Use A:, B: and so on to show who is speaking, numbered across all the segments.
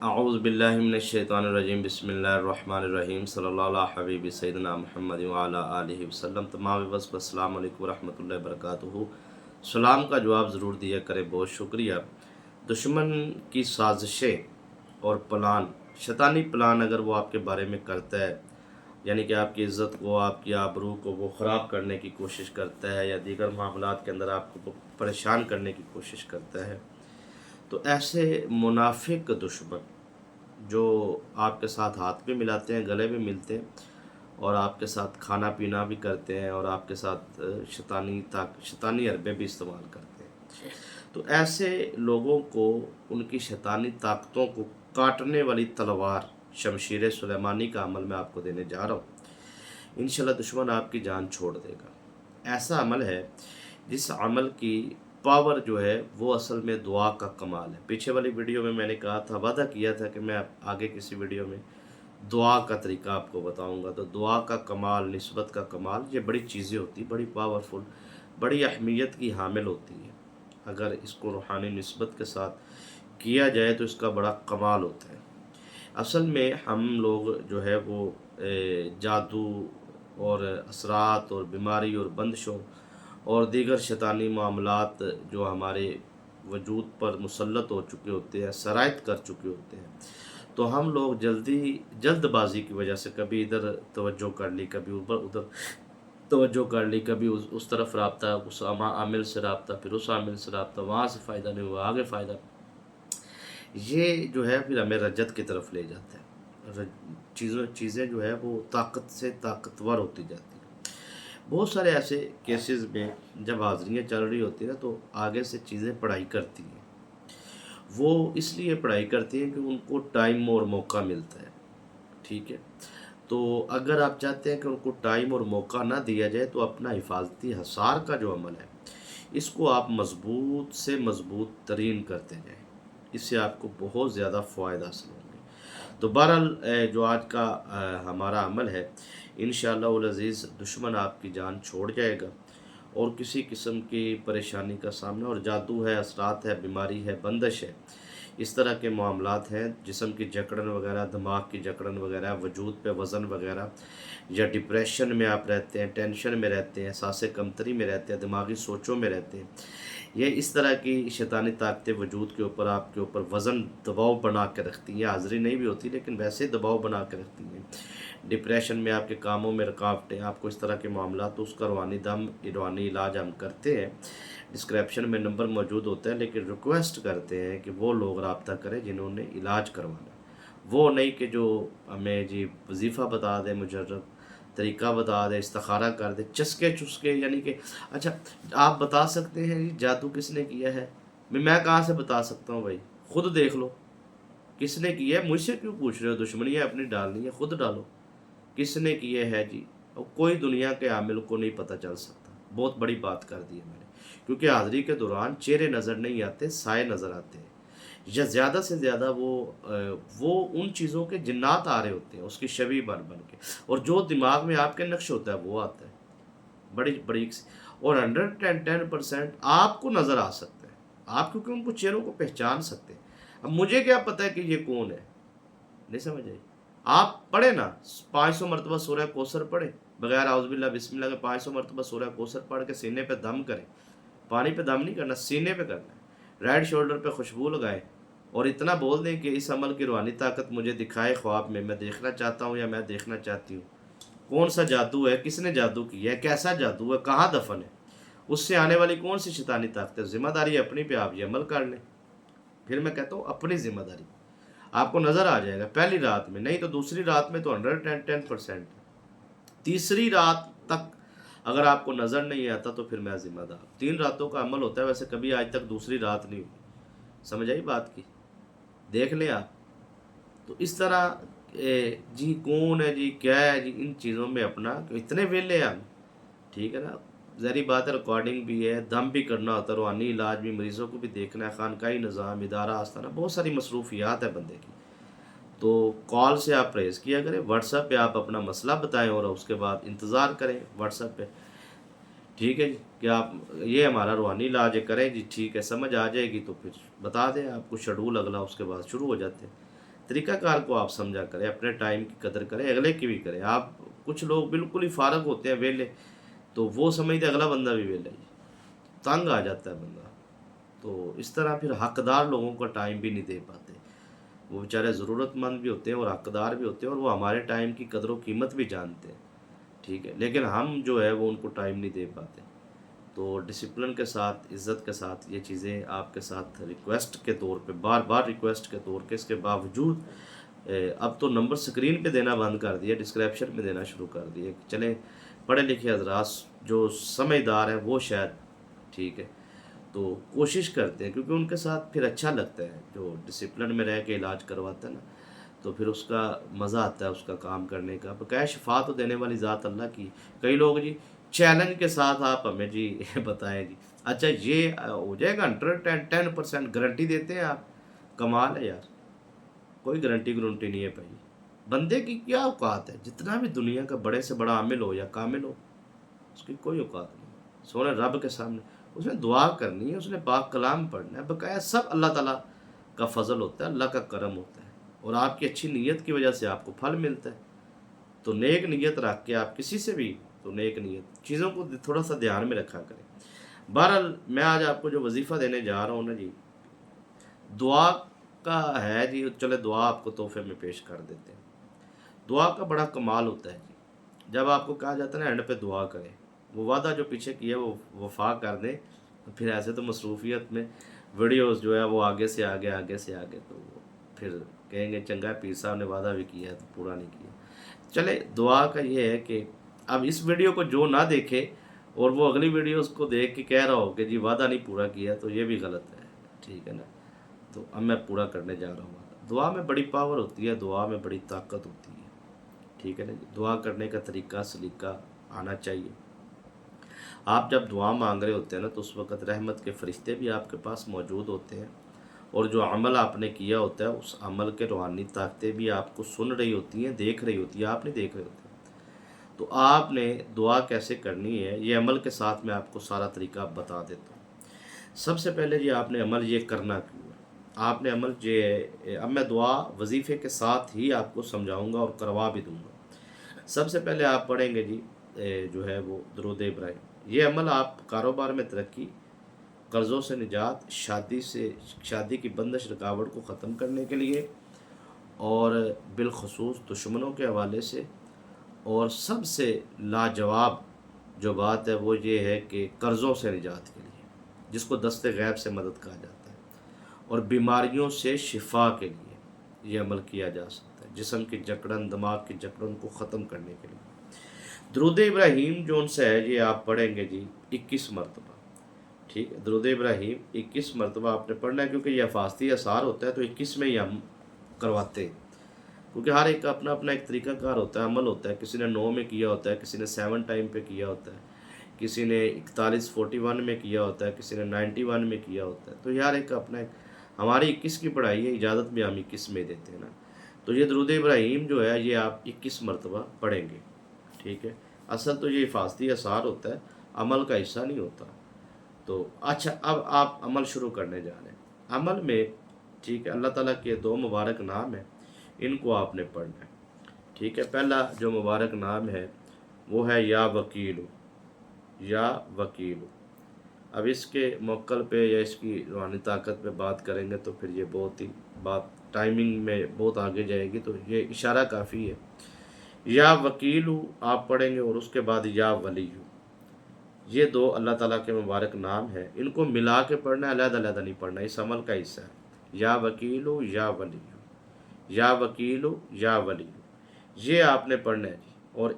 A: اعوذ باللہ من الشیطان الرجیم بسم اللہ الرحمن الرحیم صلی اللہ علیہ حبیب سیدنا محمد وعلی آلہ وسلم۔ تمام بس السلام علیکم ورحمۃ اللہ وبرکاتہ۔ سلام کا جواب ضرور دیا کرے، بہت شکریہ۔ دشمن کی سازشیں اور پلان، شیطانی پلان اگر وہ آپ کے بارے میں کرتا ہے، یعنی کہ آپ کی عزت کو، آپ کی آبرو کو وہ خراب کرنے کی کوشش کرتا ہے، یا دیگر معاملات کے اندر آپ کو پریشان کرنے کی کوشش کرتا ہے، تو ایسے منافق دشمن جو آپ کے ساتھ ہاتھ بھی ملاتے ہیں، گلے بھی ملتے ہیں، اور آپ کے ساتھ کھانا پینا بھی کرتے ہیں، اور آپ کے ساتھ شیطانی حربے بھی استعمال کرتے ہیں، تو ایسے لوگوں کو ان کی شیطانی طاقتوں کو کاٹنے والی تلوار شمشیر سلیمانی کا عمل میں آپ کو دینے جا رہا ہوں۔ انشاءاللہ دشمن آپ کی جان چھوڑ دے گا۔ ایسا عمل ہے جس عمل کی پاور جو ہے وہ اصل میں دعا کا کمال ہے۔ پیچھے والی ویڈیو میں نے کہا تھا، وعدہ کیا تھا کہ میں آگے کسی ویڈیو میں دعا کا طریقہ آپ کو بتاؤں گا۔ تو دعا کا کمال، نسبت کا کمال، یہ بڑی چیزیں ہوتی، بڑی پاورفل، بڑی اہمیت کی حامل ہوتی ہے۔ اگر اس کو روحانی نسبت کے ساتھ کیا جائے تو اس کا بڑا کمال ہوتا ہے۔ اصل میں ہم لوگ جو ہے وہ جادو اور اثرات اور بیماری اور بندشوں اور دیگر شیطانی معاملات جو ہمارے وجود پر مسلط ہو چکے ہوتے ہیں، سرایت کر چکے ہوتے ہیں، تو ہم لوگ جلد بازی کی وجہ سے کبھی ادھر توجہ کر لی، کبھی ادھر توجہ کر لی، کبھی اس طرف رابطہ، اس عامل سے رابطہ، پھر اس عامل سے رابطہ، وہاں سے فائدہ نہیں ہوا، آگے فائدہ، یہ جو ہے پھر ہمیں رجت کی طرف لے جاتا ہے۔ چیزیں جو ہے وہ طاقت سے طاقتور ہوتی جاتی ہیں۔ بہت سارے ایسے کیسز میں جب حاضریاں چل رہی ہوتی ہیں تو آگے سے چیزیں پڑھائی کرتی ہیں، وہ اس لیے پڑھائی کرتی ہیں کہ ان کو ٹائم اور موقع ملتا ہے، ٹھیک ہے؟ تو اگر آپ چاہتے ہیں کہ ان کو ٹائم اور موقع نہ دیا جائے تو اپنا حفاظتی حصار کا جو عمل ہے اس کو آپ مضبوط سے مضبوط ترین کرتے جائیں، اس سے آپ کو بہت زیادہ فوائد حاصل ہوں گے۔ تو بہرحال جو آج کا ہمارا عمل ہے، انشاءاللہ العزیز دشمن آپ کی جان چھوڑ جائے گا، اور کسی قسم کی پریشانی کا سامنا، اور جادو ہے، اثرات ہے، بیماری ہے، بندش ہے، اس طرح کے معاملات ہیں، جسم کی جکڑن وغیرہ، دماغ کی جکڑن وغیرہ، وجود پہ وزن وغیرہ، یا ڈپریشن میں آپ رہتے ہیں، ٹینشن میں رہتے ہیں، احساس کمتری میں رہتے ہیں، دماغی سوچوں میں رہتے ہیں، یہ اس طرح کی شیطانی طاقتیں وجود کے اوپر، آپ کے اوپر وزن، دباؤ بنا کے رکھتی ہیں، حاضری نہیں بھی ہوتی لیکن ویسے دباؤ بنا کے رکھتی ہیں۔ ڈپریشن میں، آپ کے کاموں میں رکاوٹیں، آپ کو اس طرح کے معاملات، تو اس کا روحانی علاج ہم کرتے ہیں۔ ڈسکرپشن میں نمبر موجود ہوتا ہے، لیکن ریکویسٹ کرتے ہیں کہ وہ لوگ رابطہ کریں جنہوں نے علاج کروانا، وہ نہیں کہ جو ہمیں جی وظیفہ بتا دے، مجرب طریقہ بتا دے، استخارہ کر دے، چسکے چسکے، یعنی کہ اچھا آپ بتا سکتے ہیں جی جادو کس نے کیا ہے؟ میں کہاں سے بتا سکتا ہوں بھائی؟ خود دیکھ لو کس نے کیا ہے، مجھ سے کیوں پوچھ رہے ہو؟ دشمنی اپنی ڈالنی ہے، خود ڈالو کس نے کیا ہے جی۔ اور کوئی دنیا کے عامل کو نہیں پتہ چل سکتا، بہت بڑی بات کر دی ہے میں نے، کیونکہ حاضری کے دوران چہرے نظر نہیں آتے، سائے نظر آتے ہیں، یا زیادہ سے زیادہ وہ ان چیزوں کے جنات آ رہے ہوتے ہیں اس کی شبیہ بن بن کے، اور جو دماغ میں آپ کے نقش ہوتا ہے وہ آتا ہے، بڑی بڑی، اور 110% آپ کو نظر آ سکتا ہے، آپ کیونکہ ان کو چہروں کو پہچان سکتے ہیں۔ اب مجھے کیا پتہ ہے کہ یہ کون ہے؟ نہیں سمجھ آئی؟ آپ پڑھے نا 500 مرتبہ سورہ کوثر پڑھے، بغیر اعوذ باللہ بسم اللہ کے 500 مرتبہ سورہ کوثر پڑھ کے سینے پہ دم کریں، پانی پہ دم نہیں کرنا، سینے پہ کرنا ہے، رائٹ شولڈر پہ خوشبو لگائیں، اور اتنا بول دیں کہ اس عمل کی روحانی طاقت مجھے دکھائے خواب میں دیکھنا چاہتا ہوں، یا میں دیکھنا چاہتی ہوں۔ کون سا جادو ہے، کس نے جادو کیا ہے، کیسا جادو ہے، کہاں دفن ہے، اس سے آنے والی کون سی شیطانی طاقت ہے، ذمہ داری اپنی پہ آپ یہ عمل کر لیں۔ پھر میں کہتا ہوں اپنی ذمہ داری، آپ کو نظر آ جائے گا پہلی رات میں، نہیں تو دوسری رات میں تو 110%، تیسری رات تک اگر آپ کو نظر نہیں آتا تو پھر میں ذمہ دار۔ 3 راتوں کا عمل ہوتا ہے، ویسے کبھی آج تک دوسری رات نہیں ہوئی، سمجھ آئی بات کی؟ دیکھ لیں آپ۔ تو اس طرح جی کون ہے جی کیا ہے جی، ان چیزوں میں اپنا اتنے ویلے ہیں ہم، ٹھیک ہے نا؟ ظاہری بات ہے، ریکارڈنگ بھی ہے، دم بھی کرنا ہوتا ہے، روحانی علاج بھی، مریضوں کو بھی دیکھنا ہے، خانقاہی نظام، ادارہ، آستانہ، بہت ساری مصروفیات ہے بندے کی۔ تو کال سے آپ پرہیز کیا کریں، واٹس ایپ پہ آپ اپنا مسئلہ بتائیں، اور اس کے بعد انتظار کریں واٹس ایپ پہ، ٹھیک ہے جی، کہ آپ یہ ہمارا روحانی علاج کریں جی، ٹھیک ہے، سمجھ آ جائے گی تو پھر بتا دیں، آپ کو شیڈول اگلا اس کے بعد شروع ہو جاتے ہیں۔ طریقہ کار کو آپ سمجھا کریں، اپنے ٹائم کی قدر کریں، اگلے کی بھی کریں۔ آپ کچھ لوگ بالکل ہی فارغ ہوتے ہیں ویلے، تو وہ سمجھتے اگلا بندہ بھی ویلا ہی، تنگ آ جاتا ہے بندہ، تو اس طرح پھر حقدار لوگوں کو ٹائم بھی نہیں دے پاتے۔ وہ بیچارے ضرورت مند بھی ہوتے ہیں اور حقدار بھی ہوتے ہیں، اور وہ ہمارے ٹائم کی قدر و قیمت بھی جانتے ہیں، ٹھیک ہے، لیکن ہم جو ہے وہ ان کو ٹائم نہیں دے پاتے۔ تو ڈسپلن کے ساتھ، عزت کے ساتھ یہ چیزیں آپ کے ساتھ ریکویسٹ کے طور پہ، بار بار ریکویسٹ کے طور کے، اس کے باوجود اب تو نمبر سکرین پہ دینا بند کر دیا، ڈسکرپشن میں دینا شروع کر دیے۔ چلیں پڑھے لکھے حضرات جو سمجھدار ہیں وہ شاید ٹھیک ہے تو کوشش کرتے ہیں، کیونکہ ان کے ساتھ پھر اچھا لگتا ہے، جو ڈسپلن میں رہ کے علاج کرواتا ہے نا، تو پھر اس کا مزہ آتا ہے اس کا کام کرنے کا۔ بقایا شفا تو دینے والی ذات اللہ کی۔ کئی لوگ جی چیلنج کے ساتھ آپ ہمیں جی بتائیں جی، اچھا یہ ہو جائے گا 110% گارنٹی دیتے ہیں آپ، کمال ہے یار، کوئی گارنٹی نہیں ہے بھائی۔ بندے کی کیا اوقات ہے، جتنا بھی دنیا کا بڑے سے بڑا عامل ہو یا کامل ہو، اس کی کوئی اوقات نہیں، سونے رب کے سامنے اس نے دعا کرنی ہے، اس نے پاک کلام پڑھنا ہے، بقایا سب اللہ تعالیٰ کا فضل ہوتا ہے، اللہ کا کرم ہوتا ہے، اور آپ کی اچھی نیت کی وجہ سے آپ کو پھل ملتا ہے۔ تو نیک نیت رکھ کے آپ کسی سے بھی، تو نیک نیت چیزوں کو تھوڑا سا دھیان میں رکھا کریں۔ بہرحال میں آج آپ کو جو وظیفہ دینے جا رہا ہوں نا جی، دعا کا ہے جی، چلے دعا آپ کو تحفے میں پیش کر دیتے ہیں۔ دعا کا بڑا کمال ہوتا ہے جی، جب آپ کو کہا جاتا ہے نا اینڈ پہ دعا کریں، وہ وعدہ جو پیچھے کیا ہے وہ وفا کر دیں، پھر ایسے تو مصروفیت میں ویڈیوز جو ہے وہ آگے سے آگے آگے سے آگے، تو پھر کہیں گے چنگا پیر صاحب نے وعدہ بھی کیا ہے تو پورا نہیں کیا۔ چلے دعا کا یہ ہے کہ اب اس ویڈیو کو جو نہ دیکھے اور وہ اگلی ویڈیوز کو دیکھ کے کہہ رہا ہو کہ جی وعدہ نہیں پورا کیا، تو یہ بھی غلط ہے، ٹھیک ہے نا۔ تو اب میں پورا کرنے جا رہا ہوں۔ دعا میں بڑی پاور ہوتی ہے، دعا میں بڑی طاقت ہوتی ہے، ٹھیک ہے نا جی۔ دعا کرنے کا طریقہ سلیقہ آنا چاہیے۔ آپ جب دعا مانگ رہے ہوتے ہیں نا، تو اس وقت رحمت کے فرشتے بھی آپ کے پاس موجود ہوتے ہیں، اور جو عمل آپ نے کیا ہوتا ہے اس عمل کے روحانی طاقتیں بھی آپ کو سن رہی ہوتی ہیں، دیکھ رہی ہوتی ہیں، آپ نہیں دیکھ رہے ہوتے۔ تو آپ نے دعا کیسے کرنی ہے، یہ عمل کے ساتھ میں آپ کو سارا طریقہ بتا دیتا ہوں۔ سب سے پہلے جی آپ نے عمل یہ کرنا کیوں ہے، آپ نے عمل یہ، اب میں دعا وظیفے کے ساتھ ہی آپ کو سمجھاؤں گا اور کروا بھی دوں گا۔ سب سے پہلے آپ پڑھیں گے جی جو ہے وہ درود ابراہیم۔ یہ عمل آپ کاروبار میں ترقی، قرضوں سے نجات، شادی کی بندش رکاوٹ کو ختم کرنے کے لیے، اور بالخصوص دشمنوں کے حوالے سے، اور سب سے لاجواب جو بات ہے وہ یہ ہے کہ قرضوں سے نجات کے لیے، جس کو دست غیب سے مدد کہا جاتا ہے، اور بیماریوں سے شفا کے لیے یہ عمل کیا جا سکتا ہے، جسم کی جکڑن، دماغ کی جکڑن کو ختم کرنے کے لیے۔ درود ابراہیم جو ان سے ہے یہ آپ پڑھیں گے جی 21 مرتبہ، ٹھیک ہے۔ درود ابراہیم 21 مرتبہ آپ نے پڑھنا ہے، کیونکہ یہ حفاظتی اثار ہوتا ہے تو 21 میں ہی ہم کرواتے ہیں، کیونکہ ہر ایک کا اپنا اپنا ایک طریقہ کار ہوتا ہے، عمل ہوتا ہے، کسی نے 9 میں کیا ہوتا ہے، کسی نے 7 ٹائم پہ کیا ہوتا ہے، کسی نے 41 میں کیا ہوتا ہے، کسی نے 91 میں کیا ہوتا ہے، تو ہر ایک کا اپنا ایک۔ ہماری 21 کی پڑھائی ہے، اجازت بھی ہم 21 میں دیتے ہیں نا، تو یہ درود ابراہیم جو ہے یہ آپ 21 مرتبہ پڑھیں گے، ٹھیک ہے۔ اصل تو یہ حفاظتی اثار ہوتا ہے، عمل کا حصہ نہیں ہوتا۔ تو اچھا اب آپ عمل شروع کرنے جا رہے ہیں۔ عمل میں ٹھیک ہے، اللہ تعالیٰ کے 2 مبارک نام ہیں، ان کو آپ نے پڑھنا ہے، ٹھیک ہے۔ پہلا جو مبارک نام ہے وہ ہے یا وکیل، یا وکیل۔ اب اس کے موکل پہ یا اس کی روحانی طاقت پہ بات کریں گے تو پھر یہ بہت ہی بات ٹائمنگ میں بہت آگے جائے گی، تو یہ اشارہ کافی ہے۔ یا وکیل آپ پڑھیں گے، اور اس کے بعد یا ولی، یہ 2 اللہ تعالیٰ کے مبارک نام ہیں، ان کو ملا کے پڑھنا ہے، علیحدہ علیحدہ نہیں پڑھنا، اس عمل کا حصہ ہے۔ یا وکیل یا ولی، یا وکیل یا ولی، یہ آپ نے پڑھنا ہے جی، اور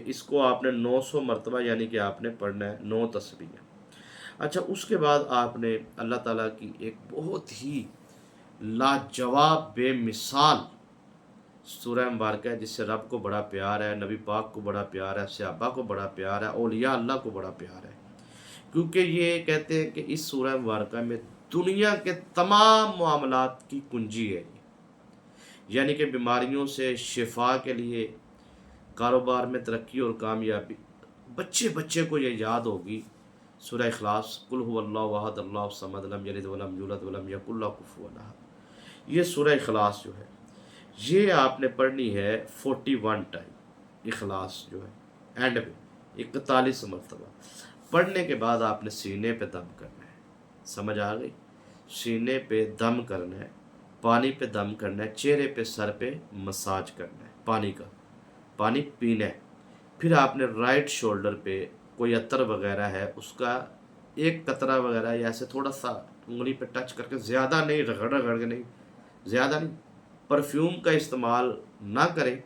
A: اس کو آپ نے 900 مرتبہ یعنی کہ آپ نے پڑھنا ہے 9 تسبیح۔ اچھا اس کے بعد آپ نے اللہ تعالیٰ کی ایک بہت ہی لاجواب بے مثال سورہ مبارکہ ہے، جس سے رب کو بڑا پیار ہے، نبی پاک کو بڑا پیار ہے، صحابہ کو بڑا پیار ہے، اولیاء اللہ کو بڑا پیار ہے، کیونکہ یہ کہتے ہیں کہ اس سورہ مبارکہ میں دنیا کے تمام معاملات کی کنجی ہے، یعنی کہ بیماریوں سے شفا کے لیے، کاروبار میں ترقی اور کامیابی۔ بچے کو یہ یاد ہوگی سورہ اخلاص، قل هو اللہ احد اللہ الصمد لم یلد ولم یولد ولم یکن لہ کفوا احد، یہ سورہ اخلاص جو ہے یہ آپ نے پڑھنی ہے 41 ٹائم، اخلاص جو ہے اینڈ میں 41 مرتبہ پڑھنے کے بعد آپ نے سینے پہ دم کرنا ہے، سمجھ آ گئی؟ سینے پہ دم کرنا ہے، پانی پہ دم کرنا ہے، چہرے پہ سر پہ مساج کرنا ہے پانی کا، پانی پینا ہے۔ پھر آپ نے رائٹ شولڈر پہ کوئی عطر وغیرہ ہے اس کا ایک قطرہ وغیرہ یا ایسے تھوڑا سا انگلی پہ ٹچ کر کے، زیادہ نہیں، رگڑ رگڑ کے نہیں، زیادہ نہیں، پرفیوم کا استعمال نہ کریں،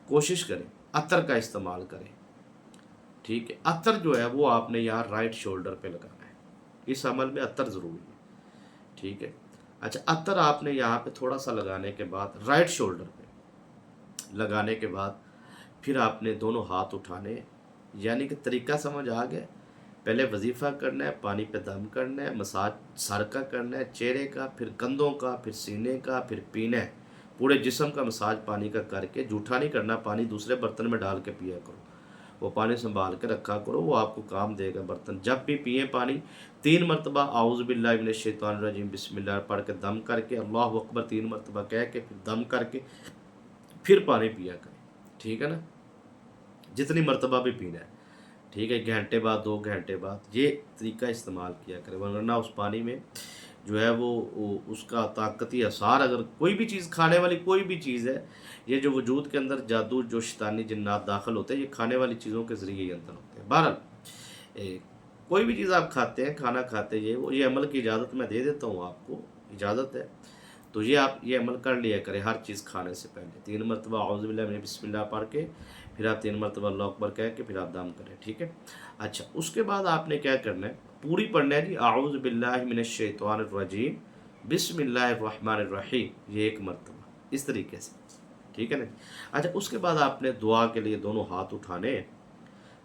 A: کوشش کریں عطر کا استعمال کریں، ٹھیک ہے؟ عطر جو ہے وہ آپ نے یہاں رائٹ شولڈر پہ لگانا ہے، اس عمل میں عطر ضروری ہے، ٹھیک ہے؟ اچھا، عطر آپ نے یہاں پہ تھوڑا سا لگانے کے بعد رائٹ شولڈر پہ لگانے کے بعد پھر آپ نے دونوں ہاتھ اٹھانے، یعنی کہ طریقہ سمجھ آ گیا؟ پہلے وظیفہ کرنا ہے، پانی پہ دم کرنا ہے، مساج سر کا کرنا ہے، چہرے کا، پھر کندھوں کا، پھر سینے کا، پھر پینا ہے، پورے جسم کا مساج پانی کا کر کے، جھوٹا نہیں کرنا، پانی دوسرے برتن میں ڈال کے پیا کرو، وہ پانی سنبھال کے رکھا کرو، وہ آپ کو کام دے گا برتن۔ جب بھی پئیں پانی 3 مرتبہ اعوذ باللہ من الشیطان الرجیم بسم اللہ پڑھ کے دم کر کے، اللہ اکبر 3 مرتبہ کہہ کے، پھر دم کر کے پھر پانی پیا کریں، ٹھیک ہے نا؟ جتنی مرتبہ بھی پینا ہے، ٹھیک ہے؟ 1 گھنٹے بعد، 2 گھنٹے بعد یہ طریقہ استعمال کیا کرے، ورنہ اس پانی میں جو ہے وہ اس کا طاقتی اثار، اگر کوئی بھی چیز کھانے والی کوئی بھی چیز ہے، یہ جو وجود کے اندر جادو جو شیطانی جنات داخل ہوتے ہیں، یہ کھانے والی چیزوں کے ذریعے ہی اندر ہوتے ہیں۔ بہرحال کوئی بھی چیز آپ کھاتے ہیں، کھانا کھاتے ہیں، یہ عمل کی اجازت میں دے دیتا ہوں، آپ کو اجازت ہے تو یہ آپ یہ عمل کر لیا کریں ہر چیز کھانے سے پہلے، 3 مرتبہ اعوذ باللہ من بسم اللہ پڑھ کے، پھر آپ 3 مرتبہ اللہ اکبر کہہ کے پھر آپ دم کریں، ٹھیک ہے؟ اچھا، اس کے بعد آپ نے کیا کرنا ہے؟ پوری پڑھنا ہے جی، اعوذ باللہ من الشیطان الرجیم بسم اللہ الرحمن الرحیم، یہ 1 مرتبہ اس طریقے سے، ٹھیک ہے نا؟ اچھا، اس کے بعد آپ نے دعا کے لیے دونوں ہاتھ اٹھانے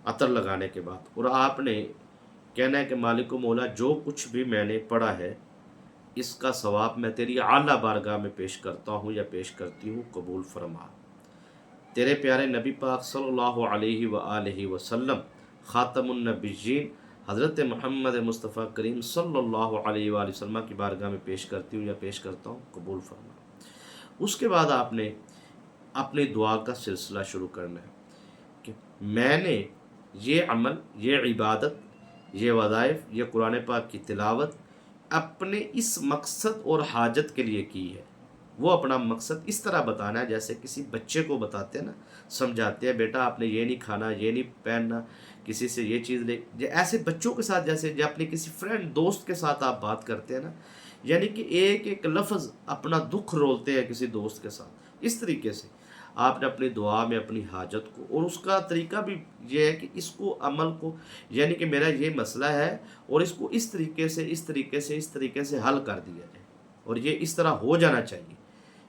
A: عطر لگانے کے بعد، اور آپ نے کہنا ہے کہ مالک و مولا، جو کچھ بھی میں نے پڑھا ہے اس کا ثواب میں تیری اعلیٰ بارگاہ میں پیش کرتا ہوں یا پیش کرتی ہوں، قبول فرما۔ تیرے پیارے نبی پاک صلی اللہ علیہ وآلہ وسلم، خاتم النبیین حضرت محمد مصطفیٰ کریم صلی اللہ علیہ وآلہ وسلم کی بارگاہ میں پیش کرتی ہوں یا پیش کرتا ہوں، قبول فرما۔ اس کے بعد آپ نے اپنی دعا کا سلسلہ شروع کرنا ہے کہ میں نے یہ عمل، یہ عبادت، یہ وظائف، یہ قرآن پاک کی تلاوت اپنے اس مقصد اور حاجت کے لیے کی ہے۔ وہ اپنا مقصد اس طرح بتانا ہے جیسے کسی بچے کو بتاتے ہیں نا، سمجھاتے ہیں بیٹا آپ نے یہ نہیں کھانا، یہ نہیں پہننا، کسی سے یہ چیز لے، ایسے بچوں کے ساتھ جیسے اپنے کسی فرینڈ دوست کے ساتھ آپ بات کرتے ہیں نا، یعنی کہ ایک ایک لفظ اپنا دکھ رولتے ہیں کسی دوست کے ساتھ، اس طریقے سے آپ نے اپنی دعا میں اپنی حاجت کو، اور اس کا طریقہ بھی یہ ہے کہ اس کو عمل کو، یعنی کہ میرا یہ مسئلہ ہے اور اس کو اس طریقے سے اس طریقے سے اس طریقے سے حل کر دیا جائے، اور یہ اس طرح ہو جانا چاہیے،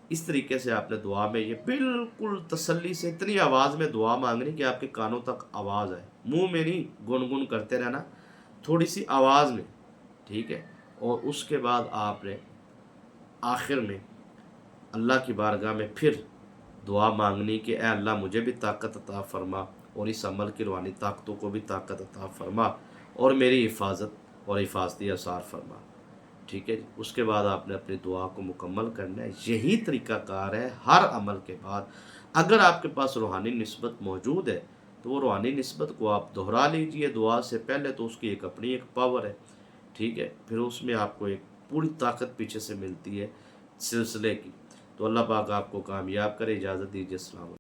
A: اس طریقے سے آپ نے دعا میں یہ بالکل تسلی سے اتنی آواز میں دعا مانگنی کہ آپ کے کانوں تک آواز آئے، منہ میں نہیں گنگن کرتے رہنا، تھوڑی سی آواز میں، ٹھیک ہے؟ اور اس کے بعد آپ نے آخر میں اللہ کی بارگاہ میں پھر دعا مانگنی کہ اے اللہ مجھے بھی طاقت عطا فرما، اور اس عمل کی روحانی طاقتوں کو بھی طاقت عطا فرما، اور میری حفاظت اور حفاظتی اثار فرما، ٹھیک ہے جی؟ اس کے بعد آپ نے اپنی دعا کو مکمل کرنا ہے، یہی طریقہ کار ہے ہر عمل کے بعد۔ اگر آپ کے پاس روحانی نسبت موجود ہے تو وہ روحانی نسبت کو آپ دہرا لیجئے دعا سے پہلے، تو اس کی ایک اپنی ایک پاور ہے، ٹھیک ہے؟ پھر اس میں آپ کو ایک پوری طاقت پیچھے سے ملتی ہے سلسلے کی۔ تو اللہ پاک آپ کو کامیاب کرے، اجازت دیجیے، السلام علیکم۔